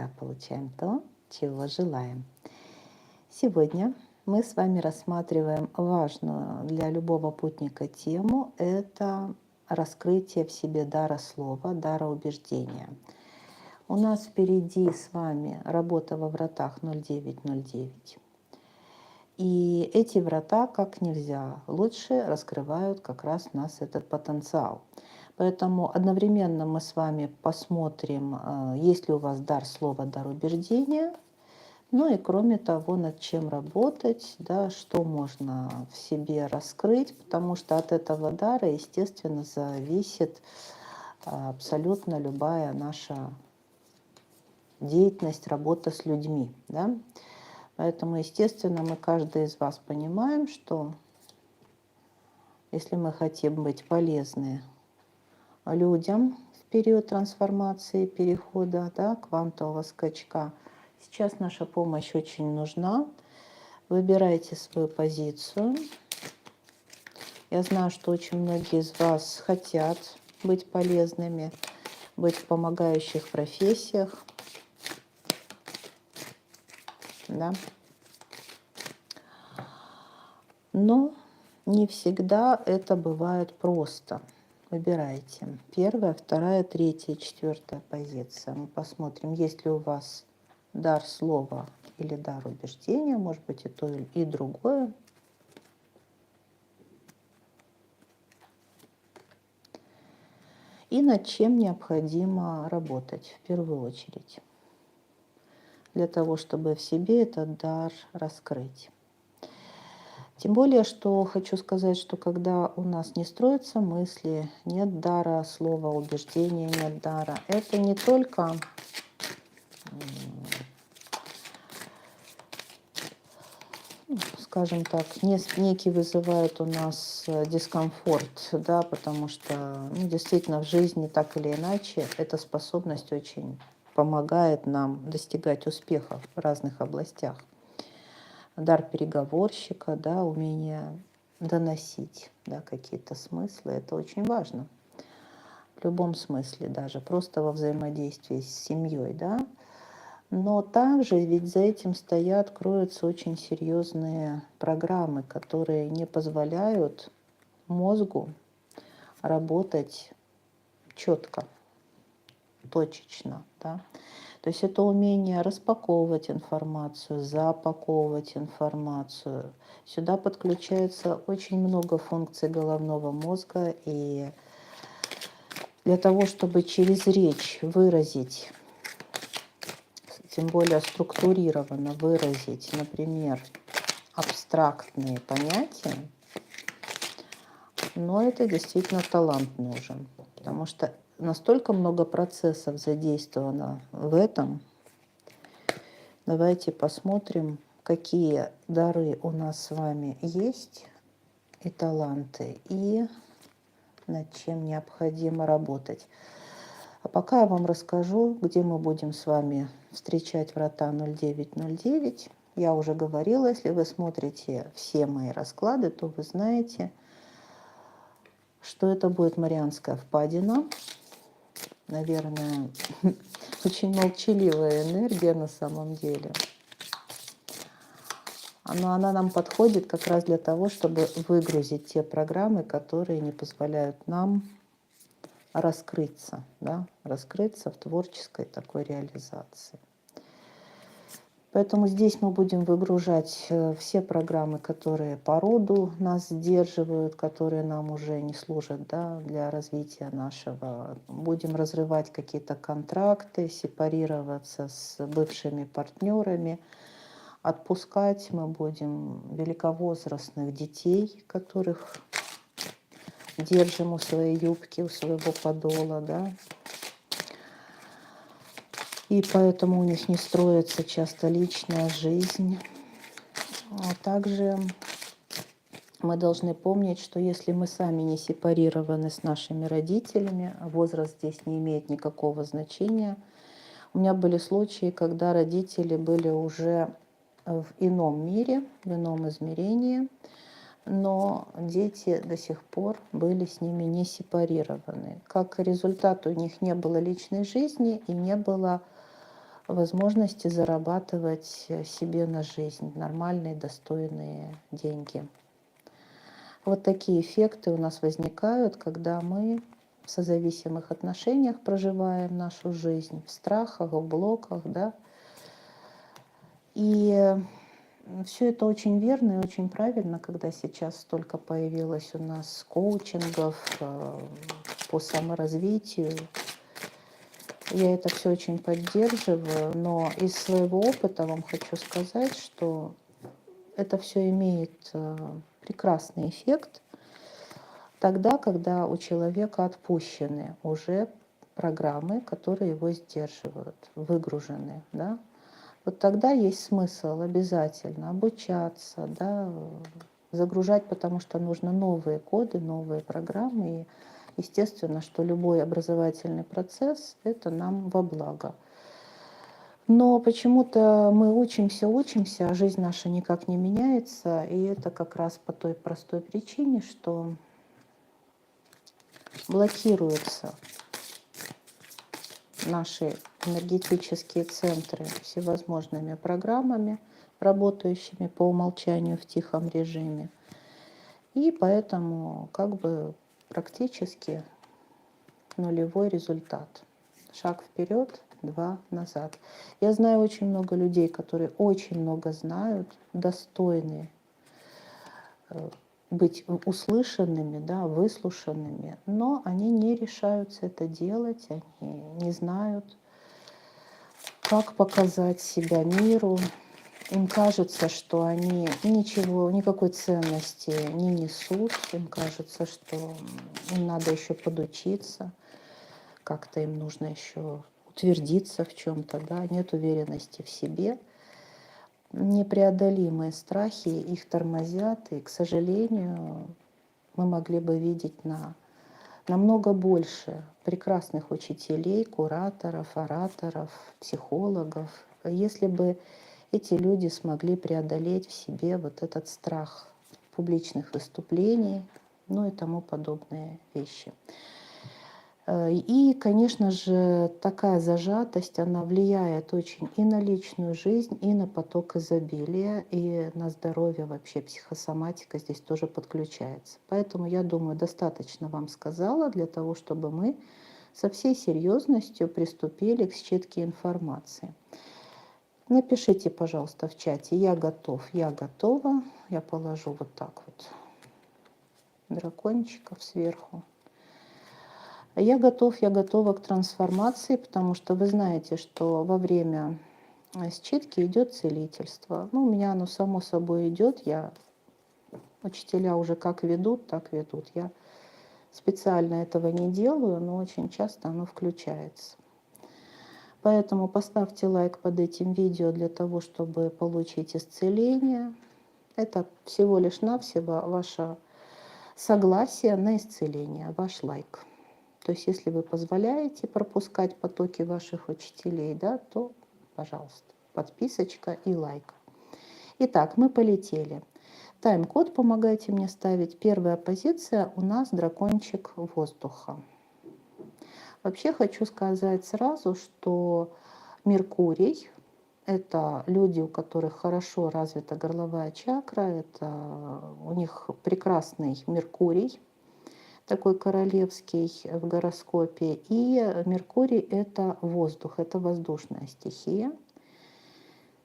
всегда получаем то, чего желаем. Сегодня мы с вами рассматриваем важную для любого путника тему. Это раскрытие в себе дара слова, дара убеждения. У нас впереди с вами работа во вратах 0909. И эти врата как нельзя лучше раскрывают как раз у нас этот потенциал. Поэтому одновременно мы с вами посмотрим, есть ли у вас дар слова, дар убеждения, ну и кроме того, над чем работать, да, что можно в себе раскрыть, потому что от этого дара, естественно, зависит абсолютно любая наша деятельность, работа с людьми. Да? Поэтому, естественно, мы каждый из вас понимаем, что если мы хотим быть полезны людям в период трансформации, перехода, да, квантового скачка, сейчас наша помощь очень нужна. Выбирайте свою позицию. Я знаю, что очень многие из вас хотят быть полезными, быть в помогающих профессиях. Да? Но не всегда это бывает просто. Выбирайте. Первая, вторая, третья, четвертая позиция. Мы посмотрим, есть ли у вас дар слова или дар убеждения, может быть и то, и другое. И над чем необходимо работать в первую очередь, для того, чтобы в себе этот дар раскрыть. Тем более, что хочу сказать, что когда у нас не строятся мысли, нет дара слова, убеждения, нет дара, это не только скажем так, некий вызывает у нас дискомфорт, да, потому что действительно в жизни так или иначе эта способность очень помогает нам достигать успехов в разных областях. Дар переговорщика, да, умение доносить, да, какие-то смыслы, это очень важно. В любом смысле, даже просто во взаимодействии с семьей, да. Но также ведь за этим кроются очень серьезные программы, которые не позволяют мозгу работать четко, точечно. Да? То есть это умение распаковывать информацию, запаковывать информацию. Сюда подключается очень много функций головного мозга. И для того, чтобы через речь выразить, тем более структурированно выразить, например, абстрактные понятия, но это действительно талант нужен, потому что настолько много процессов задействовано в этом. Давайте посмотрим, какие дары у нас с вами есть и таланты, и над чем необходимо работать. А пока я вам расскажу, где мы будем с вами встречать врата 0909. Я уже говорила, если вы смотрите все мои расклады, то вы знаете, что это будет Марианская впадина. Наверное, очень молчаливая энергия на самом деле. Но она нам подходит как раз для того, чтобы выгрузить те программы, которые не позволяют нам раскрыться, да, раскрыться в творческой такой реализации. Поэтому здесь мы будем выгружать все программы, которые по роду нас сдерживают, которые нам уже не служат, да, для развития нашего. Будем разрывать какие-то контракты, сепарироваться с бывшими партнерами, отпускать мы будем великовозрастных детей, которых держим у своей юбки, у своего подола, да. И поэтому у них не строится часто личная жизнь. А также мы должны помнить, что если мы сами не сепарированы с нашими родителями, возраст здесь не имеет никакого значения. У меня были случаи, когда родители были уже в ином мире, в ином измерении, но дети до сих пор были с ними не сепарированы. Как результат, у них не было личной жизни и не было возможности зарабатывать себе на жизнь нормальные, достойные деньги. Вот такие эффекты у нас возникают, когда мы в созависимых отношениях проживаем нашу жизнь, в страхах, в блоках, да. И все это очень верно и очень правильно, когда сейчас столько появилось у нас коучингов по саморазвитию. Я это все очень поддерживаю, но из своего опыта вам хочу сказать, что это все имеет прекрасный эффект тогда, когда у человека отпущены уже программы, которые его сдерживают, выгружены, да. Вот тогда есть смысл обязательно обучаться, да, загружать, потому что нужно новые коды, новые программы. И естественно, что любой образовательный процесс – это нам во благо. Но почему-то мы учимся, а жизнь наша никак не меняется. И это как раз по той простой причине, что блокируются наши энергетические центры всевозможными программами, работающими по умолчанию в тихом режиме. И поэтому как бы практически нулевой результат. Шаг вперед, два назад. Я знаю очень много людей, которые очень много знают, достойны быть услышанными, да, выслушанными, но они не решаются это делать, они не знают, как показать себя миру. Им кажется, что они ничего, никакой ценности не несут. Им кажется, что им надо еще подучиться, как-то им нужно еще утвердиться в чем-то, да, нет уверенности в себе. Непреодолимые страхи их тормозят, и, к сожалению, мы могли бы видеть намного больше прекрасных учителей, кураторов, ораторов, психологов, если бы эти люди смогли преодолеть в себе вот этот страх публичных выступлений, ну и тому подобные вещи. И, конечно же, такая зажатость, она влияет очень и на личную жизнь, и на поток изобилия, и на здоровье вообще. Психосоматика здесь тоже подключается. Поэтому, я думаю, достаточно вам сказала для того, чтобы мы со всей серьезностью приступили к считке информации. Напишите, пожалуйста, в чате «Я готов», «Я готова». Я положу вот так вот дракончиков сверху. Я готова к трансформации, потому что вы знаете, что во время считки идет целительство. Ну, у меня оно само собой идет. Учителя уже как ведут, так ведут. Я специально этого не делаю, но очень часто оно включается. Поэтому поставьте лайк под этим видео для того, чтобы получить исцеление. Это всего лишь навсего ваше согласие на исцеление, ваш лайк. То есть если вы позволяете пропускать потоки ваших учителей, да, то, пожалуйста, подписочка и лайк. Итак, мы полетели. Тайм-код помогайте мне ставить. Первая позиция у нас дракончик воздуха. Вообще хочу сказать сразу, что Меркурий – это люди, у которых хорошо развита горловая чакра, это у них прекрасный Меркурий, такой королевский в гороскопе. И Меркурий – это воздух, это воздушная стихия.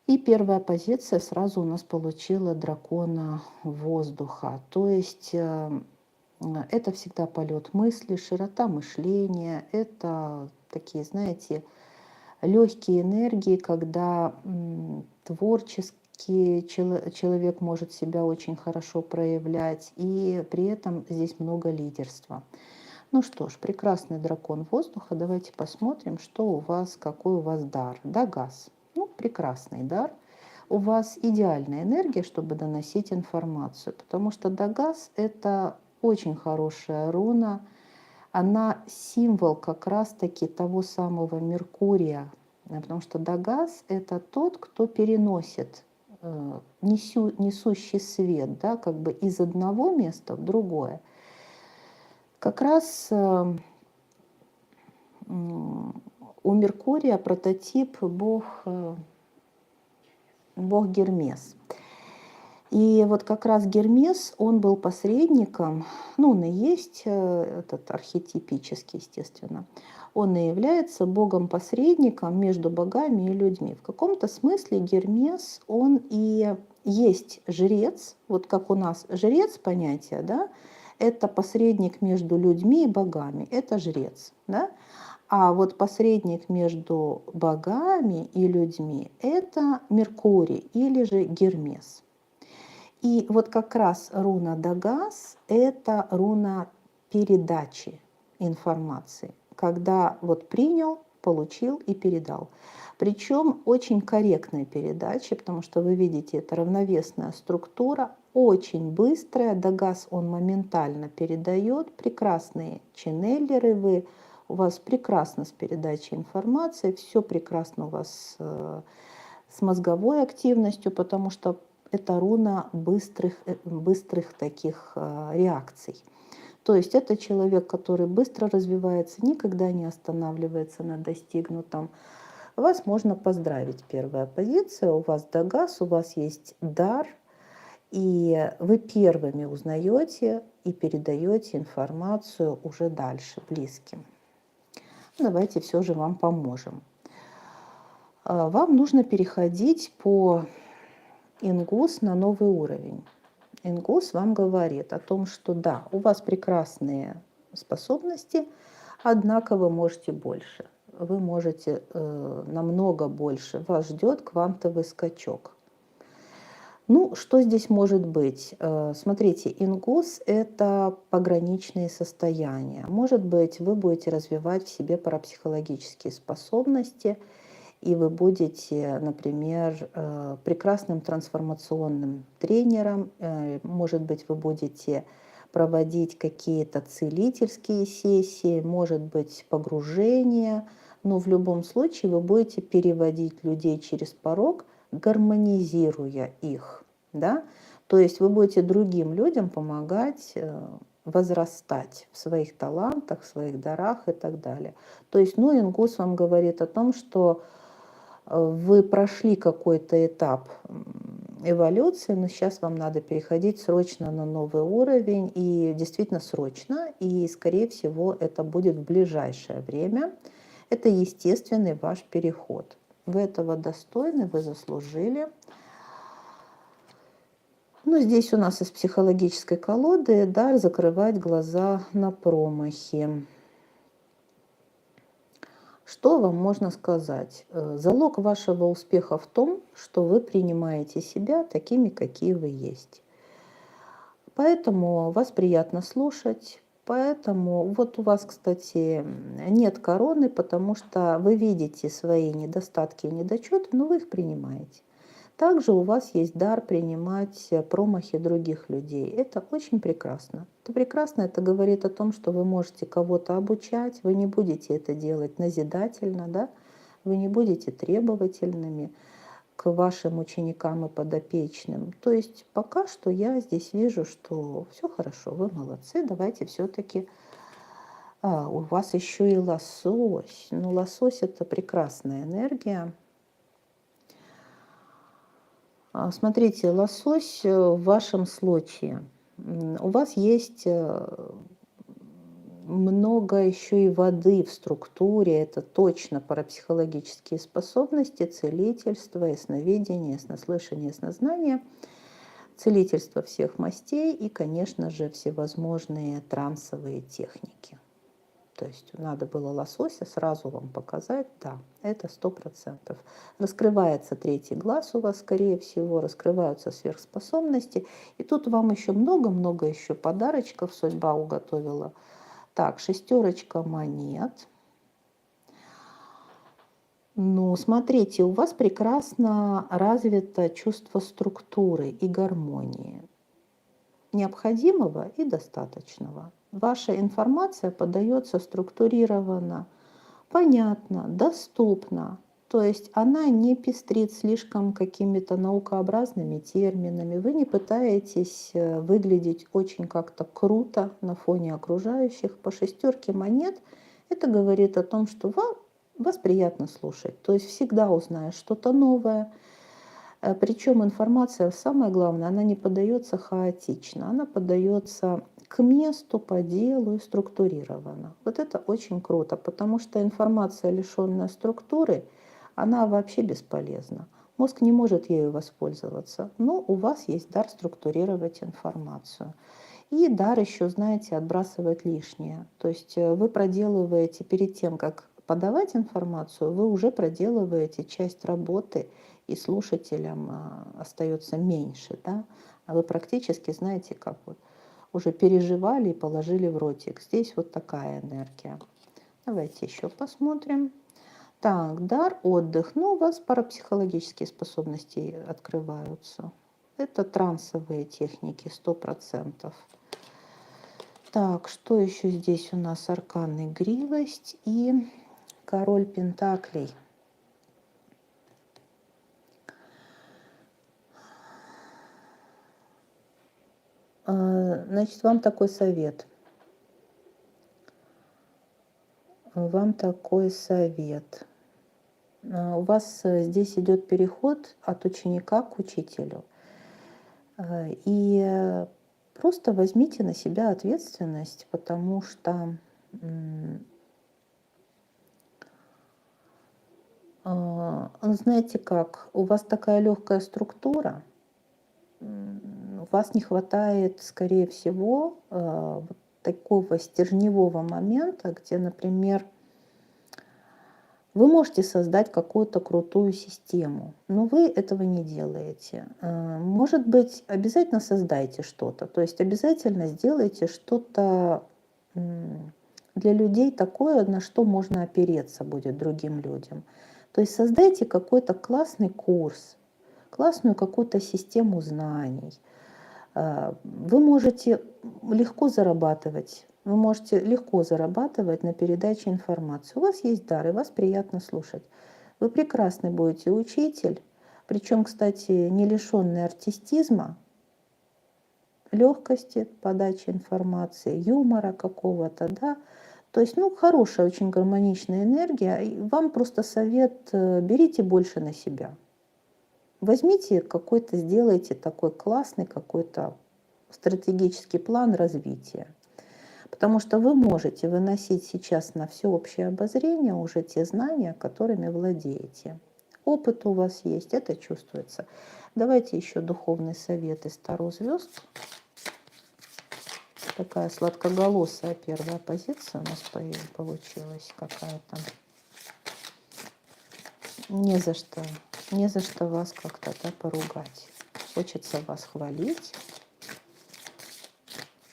И первая позиция сразу у нас получила дракона воздуха. То есть это всегда полет мысли, широта мышления. Это такие, знаете, легкие энергии, когда творческий человек может себя очень хорошо проявлять, и при этом здесь много лидерства. Ну что ж, прекрасный дракон воздуха. Давайте посмотрим, что у вас, какой у вас дар. Дагас. Ну, прекрасный дар. У вас идеальная энергия, чтобы доносить информацию, потому что Дагас – это очень хорошая руна. Она символ как раз-таки того самого Меркурия, потому что Дагас – это тот, кто переносит, несущий свет, да, как бы из одного места в другое. Как раз у Меркурия прототип бог Гермес. И вот как раз Гермес, он был посредником, ну, он и есть этот архетипический, естественно, он и является богом-посредником между богами и людьми. В каком-то смысле Гермес, он и есть жрец, вот как у нас жрец понятие, да, это посредник между людьми и богами, это жрец, да. А вот посредник между богами и людьми – это Меркурий или же Гермес. И вот как раз руна Дагас – это руна передачи информации, когда вот принял, получил и передал. Причем очень корректная передача, потому что вы видите, это равновесная структура, очень быстрая. Дагас он моментально передает, прекрасные ченнелеры, у вас прекрасно с передачей информации, все прекрасно у вас с мозговой активностью, потому что это руна быстрых таких реакций. То есть это человек, который быстро развивается, никогда не останавливается на достигнутом. Вас можно поздравить. Первая позиция, у вас Дагас, у вас есть дар, и вы первыми узнаете и передаете информацию уже дальше, близким. Давайте все же вам поможем. Вам нужно переходить по Ингус на новый уровень. Ингус вам говорит о том, что да, у вас прекрасные способности, однако вы можете больше. Вы можете намного больше. Вас ждет квантовый скачок. Ну, что здесь может быть? Смотрите, ингус – это пограничные состояния. Может быть, вы будете развивать в себе парапсихологические способности, и вы будете, например, прекрасным трансформационным тренером. Может быть, вы будете проводить какие-то целительские сессии, может быть, погружения. Но в любом случае вы будете переводить людей через порог, гармонизируя их. Да? То есть вы будете другим людям помогать возрастать в своих талантах, в своих дарах и так далее. То есть, ну, ингус вам говорит о том, что вы прошли какой-то этап эволюции, но сейчас вам надо переходить срочно на новый уровень, и действительно срочно, и, скорее всего, это будет в ближайшее время. Это естественный ваш переход. Вы этого достойны, вы заслужили. Ну, здесь у нас из психологической колоды дар закрывать глаза на промахи. Что вам можно сказать? Залог вашего успеха в том, что вы принимаете себя такими, какие вы есть. Поэтому вас приятно слушать. Поэтому вот у вас, кстати, нет короны, потому что вы видите свои недостатки и недочеты, но вы их принимаете. Также у вас есть дар принимать промахи других людей. Это очень прекрасно. Это прекрасно, это говорит о том, что вы можете кого-то обучать, вы не будете это делать назидательно, да? Вы не будете требовательными к вашим ученикам и подопечным. То есть пока что я здесь вижу, что все хорошо, вы молодцы, давайте все-таки... у вас еще и лосось. Ну, лосось – это прекрасная энергия. Смотрите, лосось в вашем случае. У вас есть много еще и воды в структуре. Это точно парапсихологические способности, целительство, ясновидение, яснослышание, яснознание, целительство всех мастей и, конечно же, всевозможные трансовые техники. То есть надо было лосося сразу вам показать, да, это 100%. Раскрывается третий глаз у вас, скорее всего, раскрываются сверхспособности. И тут вам еще много-много еще подарочков судьба уготовила. Так, 6 монет. Ну, смотрите, у вас прекрасно развито чувство структуры и гармонии. Необходимого и достаточного. Ваша информация подается структурированно, понятно, доступно. То есть она не пестрит слишком какими-то наукообразными терминами. Вы не пытаетесь выглядеть очень как-то круто на фоне окружающих. По 6 монет это говорит о том, что вас приятно слушать. То есть всегда узнаешь что-то новое. Причем информация, самое главное, она не подается хаотично, она подается к месту, по делу и структурирована. Вот это очень круто, потому что информация, лишенная структуры, она вообще бесполезна. Мозг не может ею воспользоваться, но у вас есть дар структурировать информацию. И дар еще, знаете, отбрасывать лишнее. То есть вы проделываете перед тем, как подавать информацию, вы уже проделываете часть работы, и слушателям остается меньше. Да? А вы практически знаете, как вот уже переживали и положили в ротик. Здесь вот такая энергия. Давайте еще посмотрим. Так, дар, отдых. Ну, у вас парапсихологические способности открываются. Это трансовые техники, 100%. Так, что еще здесь у нас? Аркан игривость и король пентаклей. Значит, вам такой совет. Вам такой совет. У вас здесь идет переход от ученика к учителю. И просто возьмите на себя ответственность, потому что знаете как, у вас такая легкая структура, у вас не хватает, скорее всего, вот такого стержневого момента, где, например, вы можете создать какую-то крутую систему, но вы этого не делаете. Может быть, обязательно создайте что-то, то есть обязательно сделайте что-то для людей такое, на что можно опереться будет другим людям. То есть создайте какой-то классный курс, классную какую-то систему знаний. Вы можете легко зарабатывать. Вы можете легко зарабатывать на передаче информации. У вас есть дар, и вас приятно слушать. Вы прекрасный будете учитель, причем, кстати, не лишенный артистизма, легкости подачи информации, юмора какого-то, да. То есть, ну, хорошая, очень гармоничная энергия. И вам просто совет, берите больше на себя. Возьмите какой-то, сделайте такой классный какой-то стратегический план развития. Потому что вы можете выносить сейчас на всеобщее обозрение уже те знания, которыми владеете. Опыт у вас есть, это чувствуется. Давайте еще духовный совет из Таро звезд. Такая сладкоголосая первая позиция у нас получилась какая-то. Не за что вас как-то поругать. Хочется вас хвалить.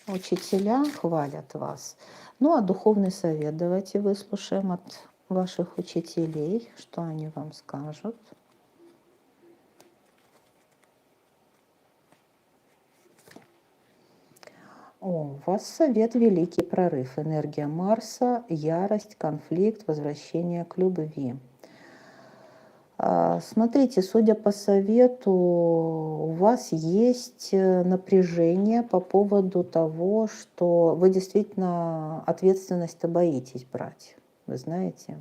Учителя хвалят вас. Ну а духовный совет давайте выслушаем от ваших учителей, что они вам скажут. У вас совет великий прорыв, энергия Марса, ярость, конфликт, возвращение к любви. Смотрите, судя по совету, у вас есть напряжение по поводу того, что вы действительно ответственность-то боитесь брать, вы знаете.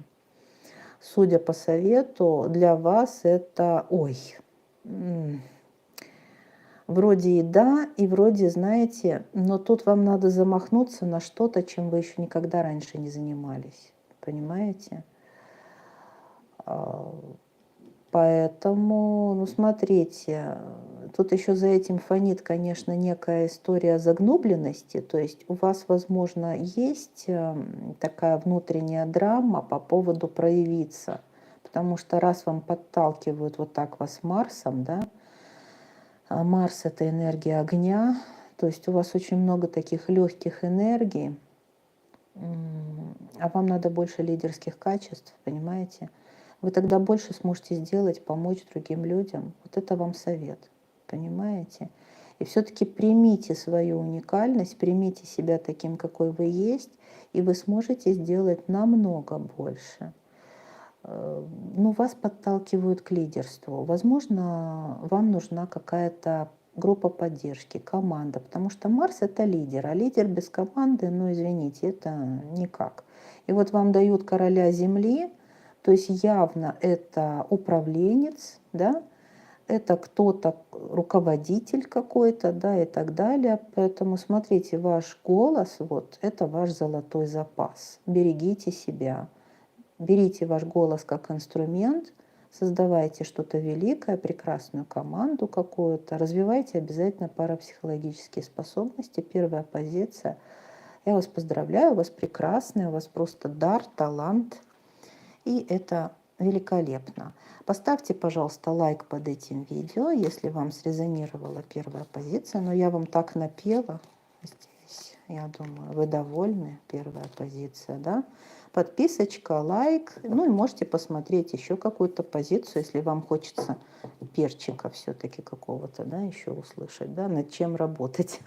Судя по совету, для вас это, вроде и да, и вроде, знаете, но тут вам надо замахнуться на что-то, чем вы еще никогда раньше не занимались, понимаете? Поэтому, ну, смотрите, тут еще за этим фонит, конечно, некая история загнубленности. То есть у вас, возможно, есть такая внутренняя драма по поводу проявиться. Потому что раз вам подталкивают вот так вас Марсом, да, а Марс — это энергия огня, то есть у вас очень много таких легких энергий, а вам надо больше лидерских качеств, понимаете? Вы тогда больше сможете сделать, помочь другим людям. Вот это вам совет, понимаете? И все-таки примите свою уникальность, примите себя таким, какой вы есть, и вы сможете сделать намного больше. Ну, вас подталкивают к лидерству. Возможно, вам нужна какая-то группа поддержки, команда, потому что Марс — это лидер, а лидер без команды, ну, извините, это никак. И вот вам дают короля Земли, То есть явно это управленец, да, это кто-то, руководитель какой-то, да, и так далее. Поэтому смотрите, ваш голос, вот, это ваш золотой запас. Берегите себя. Берите ваш голос как инструмент, создавайте что-то великое, прекрасную команду какую-то, развивайте обязательно парапсихологические способности. Первая позиция. Я вас поздравляю, у вас прекрасный, у вас просто дар, талант, и это великолепно. Поставьте, пожалуйста, лайк под этим видео, если вам срезонировала первая позиция. Но я вам так напела здесь. Я думаю, вы довольны, первая позиция, да? Подписочка, лайк. Ну и можете посмотреть еще какую-то позицию, если вам хочется перчика все-таки какого-то, да, еще услышать, да, над чем работать.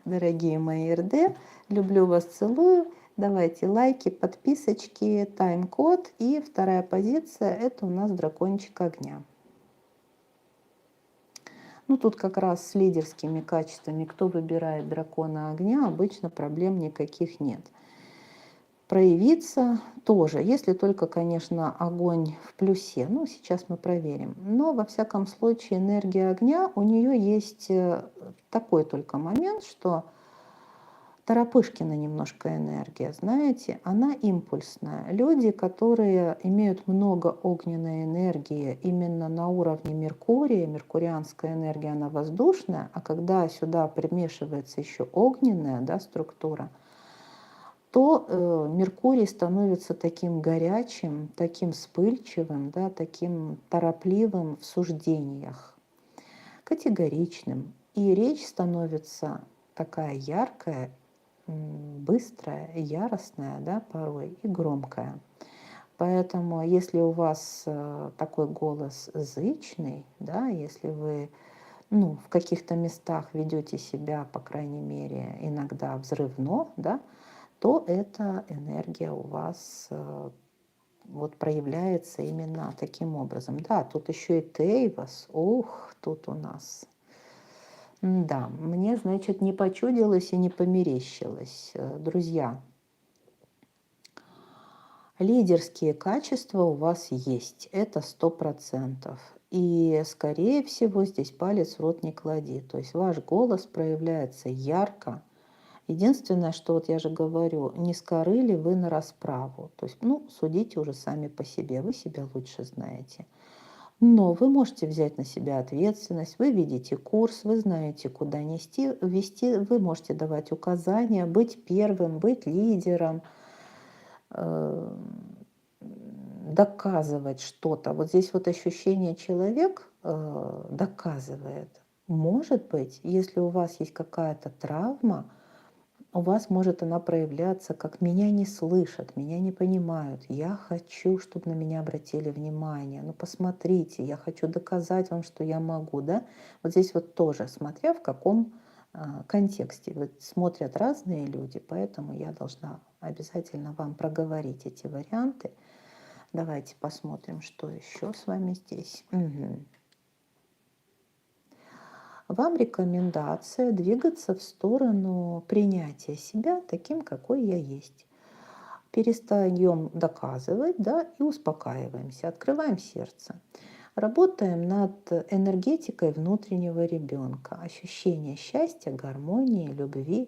Дорогие мои РД, люблю вас, целую. Давайте лайки, подписочки, тайм-код. И вторая позиция – это у нас дракончик огня. Ну, тут как раз с лидерскими качествами, кто выбирает дракона огня, обычно проблем никаких нет. Проявиться тоже, если только, конечно, огонь в плюсе. Ну, сейчас мы проверим. Но, во всяком случае, энергия огня, у нее есть такой только момент, что Торопышкина немножко энергия, знаете, она импульсная. Люди, которые имеют много огненной энергии именно на уровне Меркурия, меркурианская энергия, она воздушная, а когда сюда примешивается еще огненная, да, структура, то Меркурий становится таким горячим, таким вспыльчивым, да, таким торопливым в суждениях, категоричным. И речь становится такая яркая, быстрая, яростная, да, порой, и громкая. Поэтому, если у вас такой голос зычный, да, если вы, ну, в каких-то местах ведете себя, по крайней мере, иногда взрывно, да, то эта энергия у вас вот проявляется именно таким образом. Да, тут еще и Тейвас, ух, тут у нас. Да, мне, значит, не почудилось и не померещилось. Друзья, лидерские качества у вас есть, это 100%. И, скорее всего, здесь палец в рот не клади. То есть ваш голос проявляется ярко. Единственное, что вот я же говорю, не скорыли вы на расправу. То есть, ну, судите уже сами по себе, вы себя лучше знаете. Но вы можете взять на себя ответственность, вы видите курс, вы знаете, куда нести, вести, вы можете давать указания, быть первым, быть лидером, доказывать что-то. Вот здесь вот ощущение человек доказывает. Может быть, если у вас есть какая-то травма, у вас может она проявляться как «меня не слышат, меня не понимают, я хочу, чтобы на меня обратили внимание, ну посмотрите, я хочу доказать вам, что я могу». Да? Вот здесь вот тоже, смотря в каком контексте. Вот смотрят разные люди, поэтому я должна обязательно вам проговорить эти варианты. Давайте посмотрим, что еще с вами здесь. Угу. Вам рекомендация двигаться в сторону принятия себя таким, какой я есть. Перестаем доказывать, да, и успокаиваемся, открываем сердце. Работаем над энергетикой внутреннего ребенка, ощущение счастья, гармонии, любви.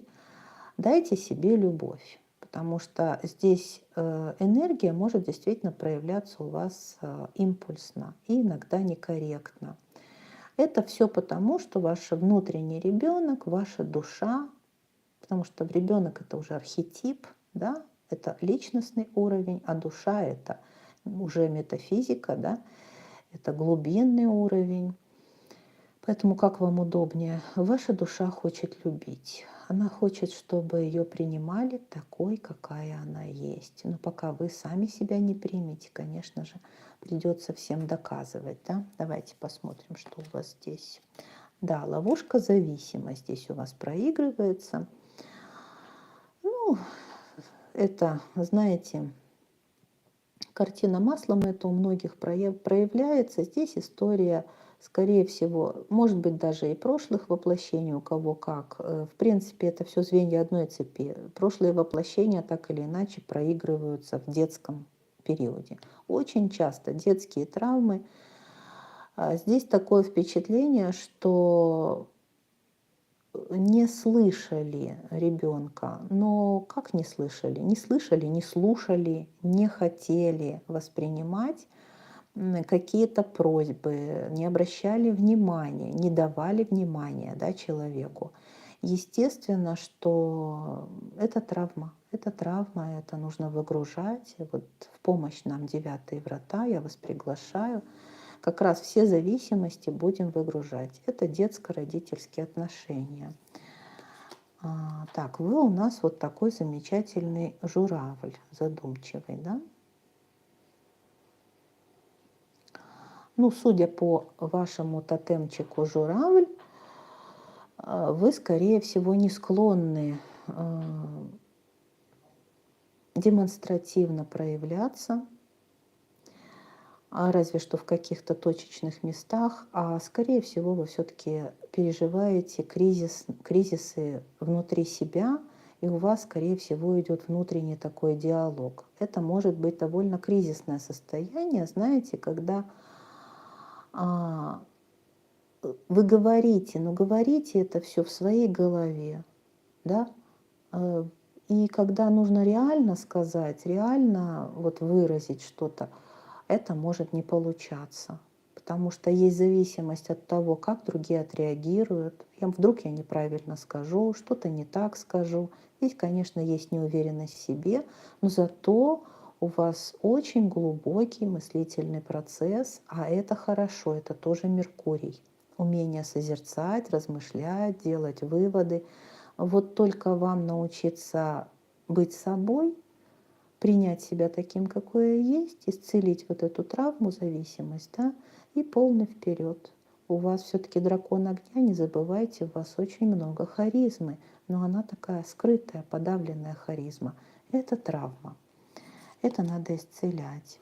Дайте себе любовь, потому что здесь энергия может действительно проявляться у вас импульсно и иногда некорректно. Это все потому, что ваш внутренний ребенок, ваша душа, потому что ребенок это уже архетип, да, это личностный уровень, а душа это уже метафизика, да, это глубинный уровень. Поэтому как вам удобнее? Ваша душа хочет любить. Она хочет, чтобы ее принимали такой, какая она есть. Но пока вы сами себя не примете, конечно же, придется всем доказывать. Да? Давайте посмотрим, что у вас здесь. Да, ловушка зависима здесь у вас проигрывается. Ну, это, знаете, картина маслом, это у многих проявляется. Здесь история, скорее всего, может быть, даже и прошлых воплощений, у кого как. В принципе, это все звенья одной цепи. Прошлые воплощения так или иначе проигрываются в детском периоде. Очень часто детские травмы, здесь такое впечатление, что не слышали ребенка. Но как не слышали? Не слышали, не слушали, не хотели воспринимать какие-то просьбы, не обращали внимания, не давали внимания, да, человеку. Естественно, что это травма, это нужно выгружать. Вот в помощь нам девятые врата, я вас приглашаю. Как раз все зависимости будем выгружать. Это детско-родительские отношения. Так, вы у нас вот такой замечательный журавль, задумчивый, да? Ну, судя по вашему тотемчику журавль, вы, скорее всего, не склонны демонстративно проявляться, разве что в каких-то точечных местах, а скорее всего вы все-таки переживаете кризисы внутри себя, и у вас, скорее всего, идет внутренний такой диалог. Это может быть довольно кризисное состояние, знаете, когда вы говорите, но говорите это все в своей голове, да, и когда нужно реально сказать, реально вот выразить что-то, это может не получаться, потому что есть зависимость от того, как другие отреагируют. Вдруг я неправильно скажу, что-то не так скажу. Здесь, конечно, есть неуверенность в себе, но зато у вас очень глубокий мыслительный процесс, а это хорошо, это тоже Меркурий. Умение созерцать, размышлять, делать выводы. Вот только вам научиться быть собой, принять себя таким, какое есть, исцелить вот эту травму, зависимость, да, и полный вперед. У вас все-таки дракон огня, не забывайте, у вас очень много харизмы, но она такая скрытая, подавленная харизма. Это травма. Это надо исцелять.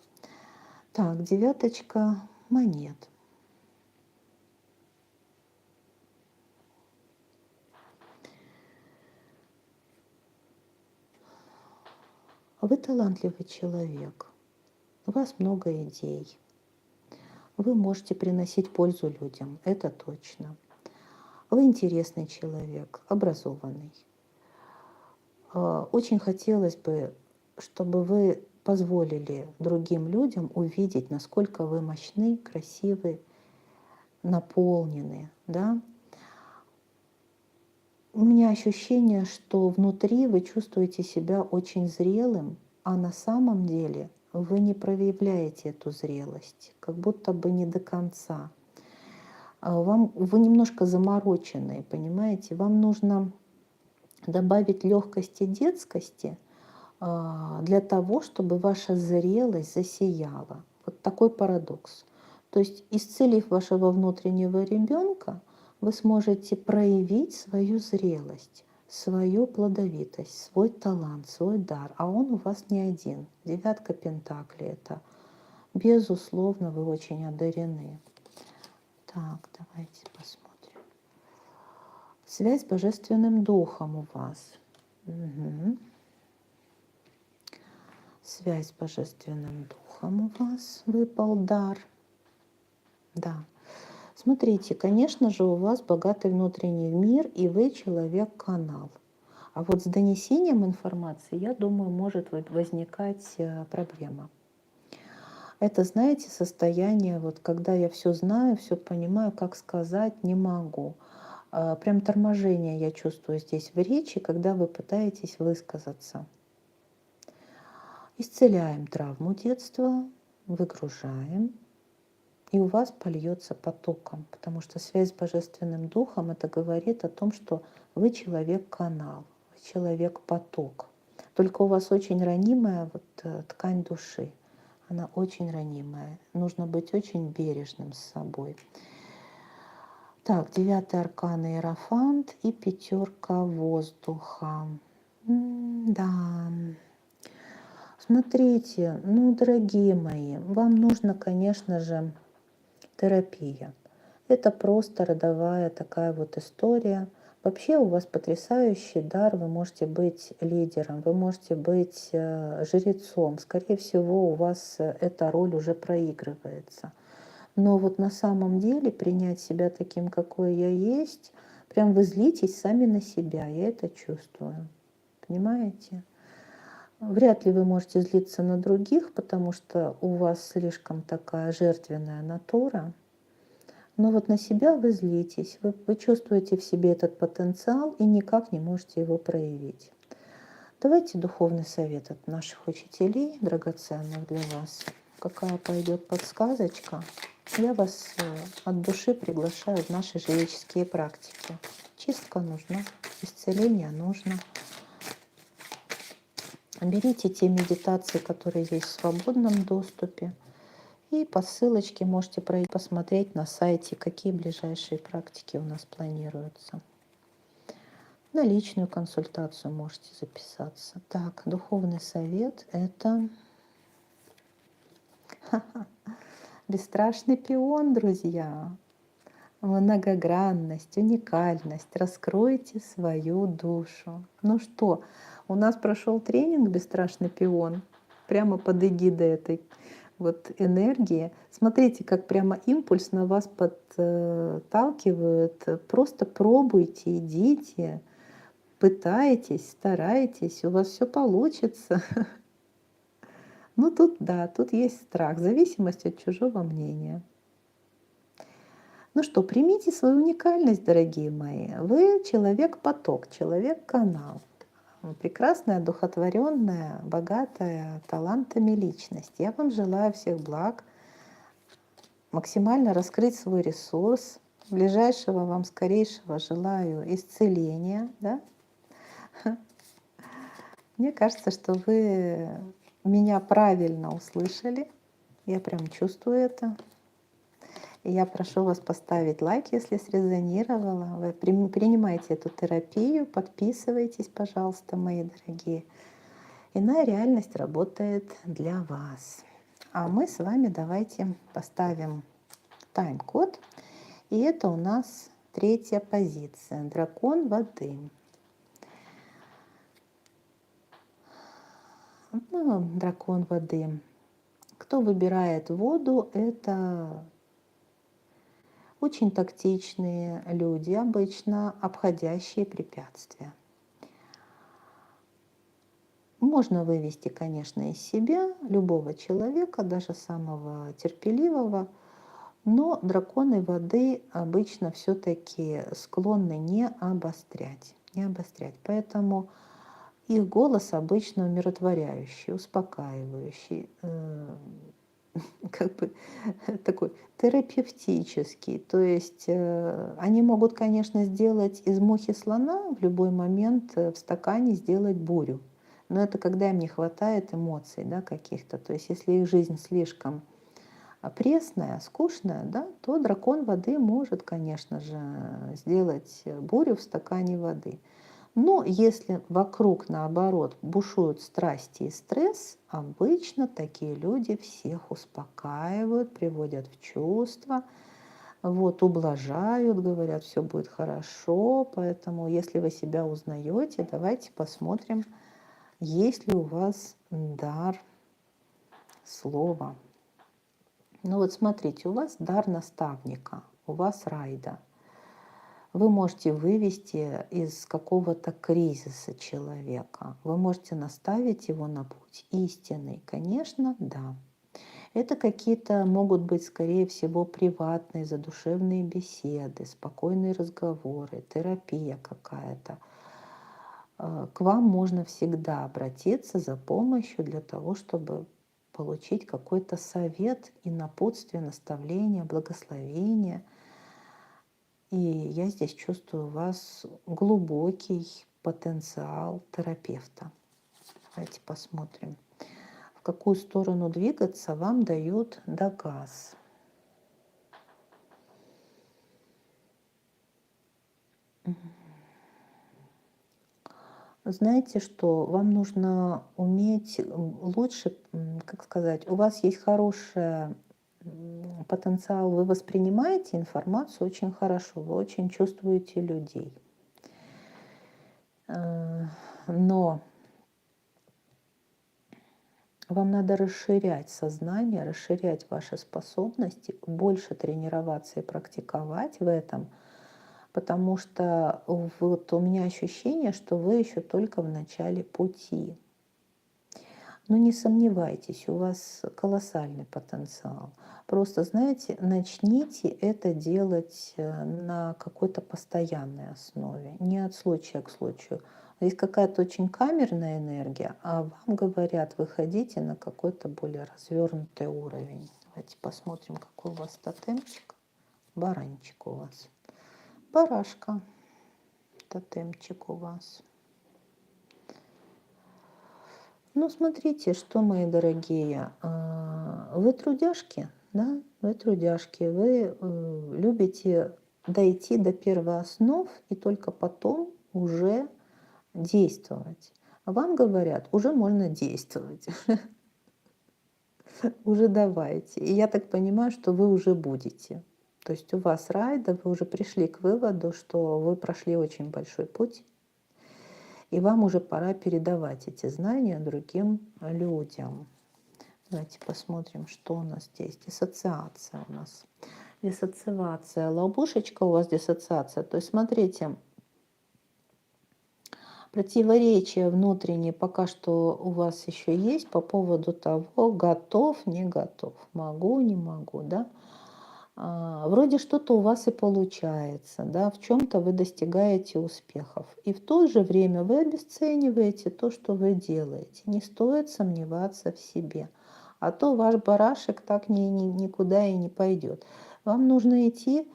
Так, девяточка монет. Вы талантливый человек, у вас много идей. Вы можете приносить пользу людям, это точно. Вы интересный человек, образованный. Очень хотелось бы, чтобы вы позволили другим людям увидеть, насколько вы мощны, красивы, наполнены. Да? У меня ощущение, что внутри вы чувствуете себя очень зрелым, а на самом деле вы не проявляете эту зрелость, как будто бы не до конца. Вы немножко замороченные, понимаете? Вам нужно добавить легкости, детскости для того, чтобы ваша зрелость засияла. Вот такой парадокс. То есть, исцелив вашего внутреннего ребенка, вы сможете проявить свою зрелость, свою плодовитость, свой талант, свой дар. А он у вас не один. Девятка пентаклей — это, безусловно, вы очень одарены. Так, давайте посмотрим. Связь с Божественным Духом у вас. Угу. Связь с Божественным Духом у вас выпал дар. Да. Смотрите, конечно же, у вас богатый внутренний мир, и вы человек-канал. А вот с донесением информации, я думаю, может возникать проблема. Это, знаете, состояние, вот когда я все знаю, все понимаю, как сказать, не могу. Прям торможение я чувствую здесь в речи, когда вы пытаетесь высказаться. Исцеляем травму детства, выгружаем, и у вас польется потоком, потому что связь с Божественным Духом — это говорит о том, что вы человек-канал, вы человек-поток. Только у вас очень ранимая ткань души, она очень ранимая. Нужно быть очень бережным с собой. Так, 9-й аркан Иерофант и 5-ка воздуха. Да. Смотрите, дорогие мои, вам нужно, конечно же, терапия. Это просто родовая такая вот история, Вообще у вас потрясающий дар, вы можете быть лидером, вы можете быть жрецом. Скорее всего, у вас эта роль уже проигрывается. Но вот на самом деле принять себя таким, какой я есть, прям вы злитесь сами на себя, я это чувствую. Понимаете? Вряд ли вы можете злиться на других, потому что у вас слишком такая жертвенная натура. Но вот на себя вы злитесь, вы чувствуете в себе этот потенциал и никак не можете его проявить. Давайте духовный совет от наших учителей, драгоценных для вас. Какая пойдет подсказочка? Я вас от души приглашаю в наши жреческие практики. Чистка нужна, исцеление нужно. Берите те медитации, которые есть в свободном доступе. И по ссылочке можете посмотреть на сайте, какие ближайшие практики у нас планируются. На личную консультацию можете записаться. Так, духовный совет – это бесстрашный пион, друзья. Многогранность, уникальность. Раскройте свою душу. Ну что, у нас прошел тренинг «Бесстрашный пион» прямо под эгидой этой вот энергии. Смотрите, как прямо импульс на вас подталкивает. Просто пробуйте, идите, пытайтесь, старайтесь, у вас все получится. Ну тут да, тут есть страх, зависимость от чужого мнения. Ну что, примите свою уникальность, дорогие мои. Вы человек-поток, человек-канал. Прекрасная, одухотворенная, богатая талантами личность. Я вам желаю всех благ, максимально раскрыть свой ресурс. Ближайшего вам скорейшего желаю исцеления. Да? Мне кажется, что вы меня правильно услышали. Я прям чувствую это. И я прошу вас поставить лайк, если срезонировало. Вы принимайте эту терапию, подписывайтесь, пожалуйста, мои дорогие. Иная реальность работает для вас. А мы с вами давайте поставим тайм-код. И это у нас 3-я позиция. Дракон воды. Ну, дракон воды. Кто выбирает воду, это очень тактичные люди, обычно обходящие препятствия. Можно вывести, конечно, из себя любого человека, даже самого терпеливого, но драконы воды обычно все-таки склонны не обострять. Поэтому их голос обычно умиротворяющий, успокаивающий, как бы такой терапевтический. То есть они могут, конечно, сделать из мухи слона, в любой момент в стакане сделать бурю. Но это когда им не хватает эмоций, да, каких-то. То есть если их жизнь слишком пресная, скучная, да, то дракон воды может, конечно же, сделать бурю в стакане воды. Но если вокруг, наоборот, бушуют страсти и стресс, обычно такие люди всех успокаивают, приводят в чувство, вот, ублажают, говорят, все будет хорошо. Поэтому, если вы себя узнаете, давайте посмотрим, есть ли у вас дар слова. Ну вот смотрите, у вас дар наставника, у вас райда. Вы можете вывести из какого-то кризиса человека. Вы можете наставить его на путь истинный. Конечно, да. Это какие-то могут быть, скорее всего, приватные, задушевные беседы, спокойные разговоры, терапия какая-то. К вам можно всегда обратиться за помощью для того, чтобы получить какой-то совет и напутствие, наставление, благословение. И я здесь чувствую у вас глубокий потенциал терапевта. Давайте посмотрим, в какую сторону двигаться вам дают доказ. Знаете что, вам нужно уметь лучше, как сказать, у вас есть хороший потенциал, вы воспринимаете информацию очень хорошо, вы очень чувствуете людей. Но вам надо расширять сознание, расширять ваши способности, больше тренироваться и практиковать в этом, потому что вот у меня ощущение, что вы еще только в начале пути. Но не сомневайтесь, у вас колоссальный потенциал. Просто, знаете, начните это делать на какой-то постоянной основе, не от случая к случаю. Есть какая-то очень камерная энергия, а вам говорят, выходите на какой-то более развернутый уровень. Давайте посмотрим, какой у вас тотемчик. Баранчик у вас. Барашка. Тотемчик у вас. Ну, смотрите, что, мои дорогие, вы трудяшки, да, вы трудяшки, вы любите дойти до первооснов и только потом уже действовать. А вам говорят, уже можно действовать, уже давайте. И я так понимаю, что вы уже будете. То есть у вас райда, вы уже пришли к выводу, что вы прошли очень большой путь, и вам уже пора передавать эти знания другим людям. Давайте посмотрим, что у нас здесь. Диссоциация у нас. Диссоциация. Ловушечка у вас диссоциация. То есть смотрите, противоречия внутренние пока что у вас еще есть по поводу того, готов, не готов, могу, не могу, да. Вроде что-то у вас и получается, да, в чем-то вы достигаете успехов. И в то же время вы обесцениваете то, что вы делаете. Не стоит сомневаться в себе. А то ваш барашек так никуда и не пойдет. Вам нужно идти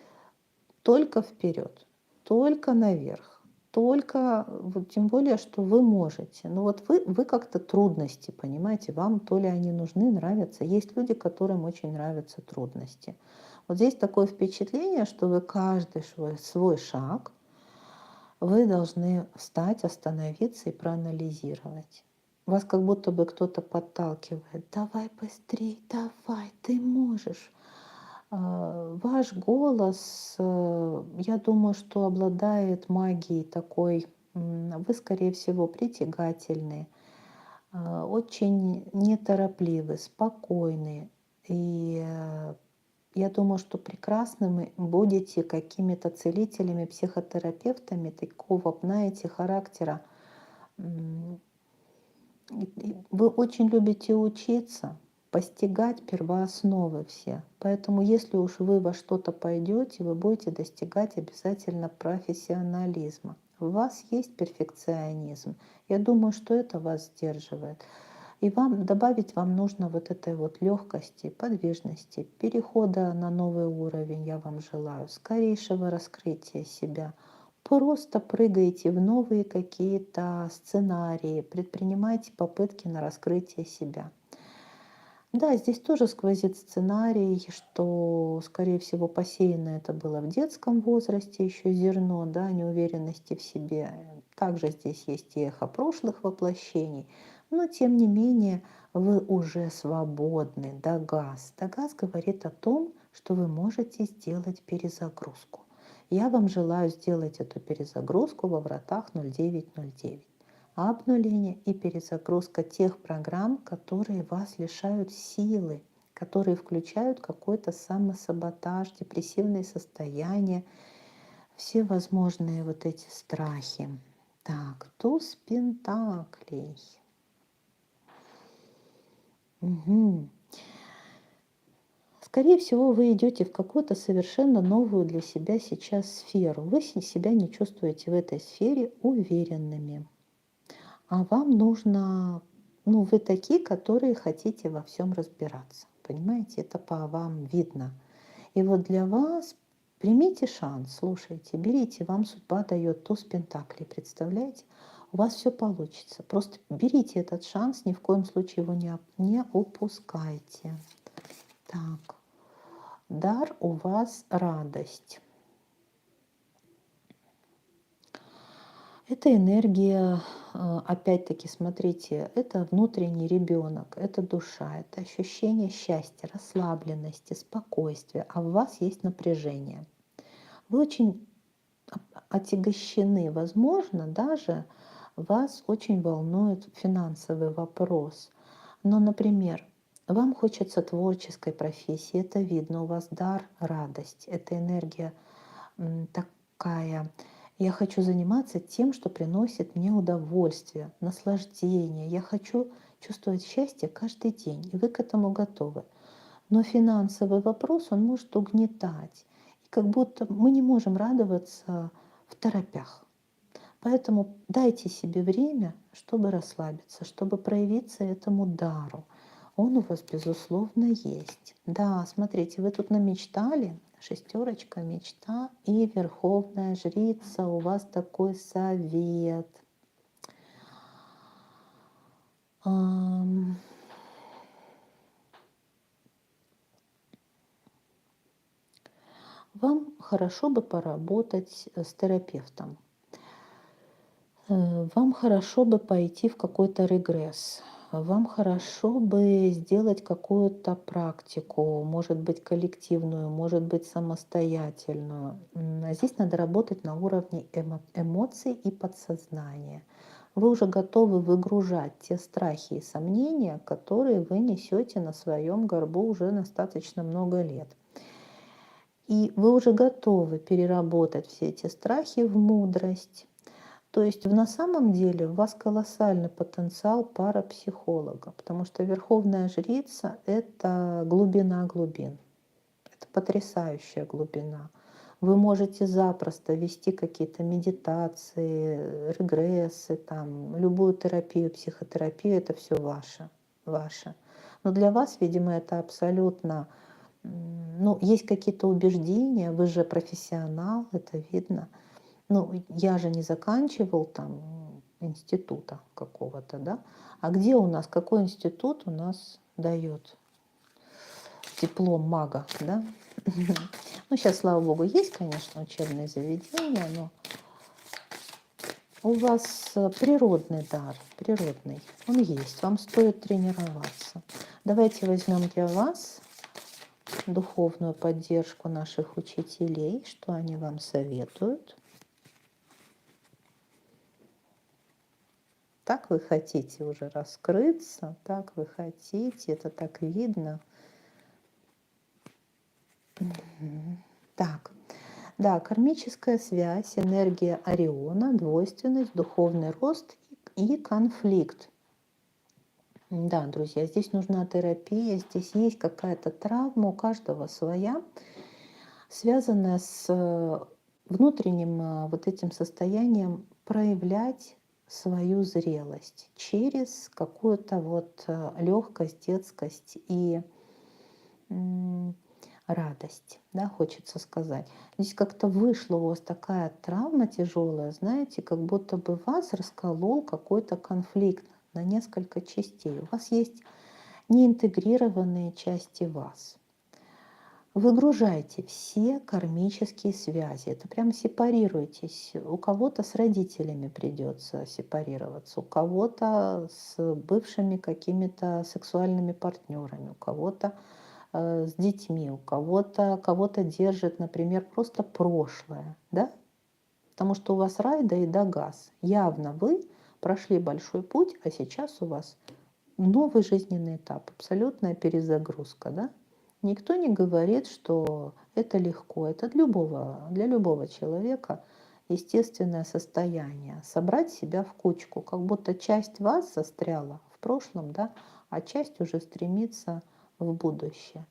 только вперед, только наверх, только, вот тем более, что вы можете. Но вот вы как-то трудности, понимаете, вам то ли они нужны, нравятся. Есть люди, которым очень нравятся трудности. Вот здесь такое впечатление, что вы каждый свой шаг, вы должны встать, остановиться и проанализировать. Вас как будто бы кто-то подталкивает. Давай быстрей, давай, ты можешь. Ваш голос, я думаю, что обладает магией такой. Вы, скорее всего, притягательны, очень неторопливы, спокойны. И я думаю, что прекрасными будете какими-то целителями, психотерапевтами такого, знаете, характера. Вы очень любите учиться, постигать первоосновы все. Поэтому если уж вы во что-то пойдете, вы будете достигать обязательно профессионализма. У вас есть перфекционизм. Я думаю, что это вас сдерживает. И добавить вам нужно вот этой вот легкости, подвижности, перехода на новый уровень. Я вам желаю скорейшего раскрытия себя. Просто прыгайте в новые какие-то сценарии, предпринимайте попытки на раскрытие себя. Да, здесь тоже сквозит сценарий, что, скорее всего, посеяно это было в детском возрасте, еще зерно, да, неуверенности в себе. Также здесь есть и эхо прошлых воплощений, но, тем не менее, вы уже свободны. Дагас. Дагас говорит о том, что вы можете сделать перезагрузку. Я вам желаю сделать эту перезагрузку во вратах 0909. Обнуление и перезагрузка тех программ, которые вас лишают силы, которые включают какой-то самосаботаж, депрессивные состояния, все возможные вот эти страхи. Так, туз пентаклей. Угу. Скорее всего, вы идете в какую-то совершенно новую для себя сейчас сферу. Вы себя не чувствуете в этой сфере уверенными. А вам нужно, ну, вы такие, которые хотите во всем разбираться. Понимаете, это по вам видно. И вот для вас примите шанс, слушайте, берите, вам судьба дает туз пентаклей, представляете? У вас все получится. Просто берите этот шанс, ни в коем случае его не упускайте. Так, дар у вас радость. Это энергия, опять-таки, смотрите, это внутренний ребенок, это душа, это ощущение счастья, расслабленности, спокойствия, а у вас есть напряжение. Вы очень отягощены. Возможно, даже вас очень волнует финансовый вопрос. Но, например, вам хочется творческой профессии, это видно, у вас дар, радость, это энергия такая. Я хочу заниматься тем, что приносит мне удовольствие, наслаждение. Я хочу чувствовать счастье каждый день, и вы к этому готовы. Но финансовый вопрос, он может угнетать. И как будто мы не можем радоваться в торопях. Поэтому дайте себе время, чтобы расслабиться, чтобы проявиться этому дару. Он у вас, безусловно, есть. Да, смотрите, вы тут намечтали, шестерочка, мечта и верховная жрица, у вас такой совет. Вам хорошо бы поработать с терапевтом. Вам хорошо бы пойти в какой-то регресс. Вам хорошо бы сделать какую-то практику, может быть, коллективную, может быть, самостоятельную. А здесь надо работать на уровне эмоций и подсознания. Вы уже готовы выгружать те страхи и сомнения, которые вы несете на своем горбу уже достаточно много лет. И вы уже готовы переработать все эти страхи в мудрость. То есть на самом деле у вас колоссальный потенциал парапсихолога, потому что верховная жрица — это глубина глубин. Это потрясающая глубина. Вы можете запросто вести какие-то медитации, регрессы, там, любую терапию, психотерапию, это все ваше. Но для вас, видимо, это абсолютно... Ну, есть какие-то убеждения, вы же профессионал, это видно. Ну, я же не заканчивал там института какого-то, да? А где у нас, какой институт у нас дает диплом мага, да? Ну, сейчас, слава богу, есть, конечно, учебные заведения, но у вас природный дар, природный, он есть, вам стоит тренироваться. Давайте возьмем для вас духовную поддержку наших учителей, что они вам советуют. Так вы хотите уже раскрыться, так вы хотите, это так видно. Так, да, кармическая связь, энергия Ориона, двойственность, духовный рост и конфликт. Да, друзья, здесь нужна терапия, здесь есть какая-то травма, у каждого своя, связанная с внутренним вот этим состоянием проявлять свою зрелость через какую-то вот легкость, детскость и радость, да, хочется сказать. Здесь как-то вышла у вас такая травма тяжелая, знаете, как будто бы вас расколол какой-то конфликт на несколько частей. У вас есть неинтегрированные части вас. Выгружайте все кармические связи. Это прям сепарируйтесь. У кого-то с родителями придется сепарироваться, у кого-то с бывшими какими-то сексуальными партнерами, у кого-то с детьми, у кого-то держит, например, просто прошлое, да? Потому что у вас рай, да и да газ. Явно вы прошли большой путь, а сейчас у вас новый жизненный этап, абсолютная перезагрузка, да? Никто не говорит, что это легко. Это для любого человека естественное состояние. Собрать себя в кучку, как будто часть вас застряла в прошлом, да, а часть уже стремится в будущее.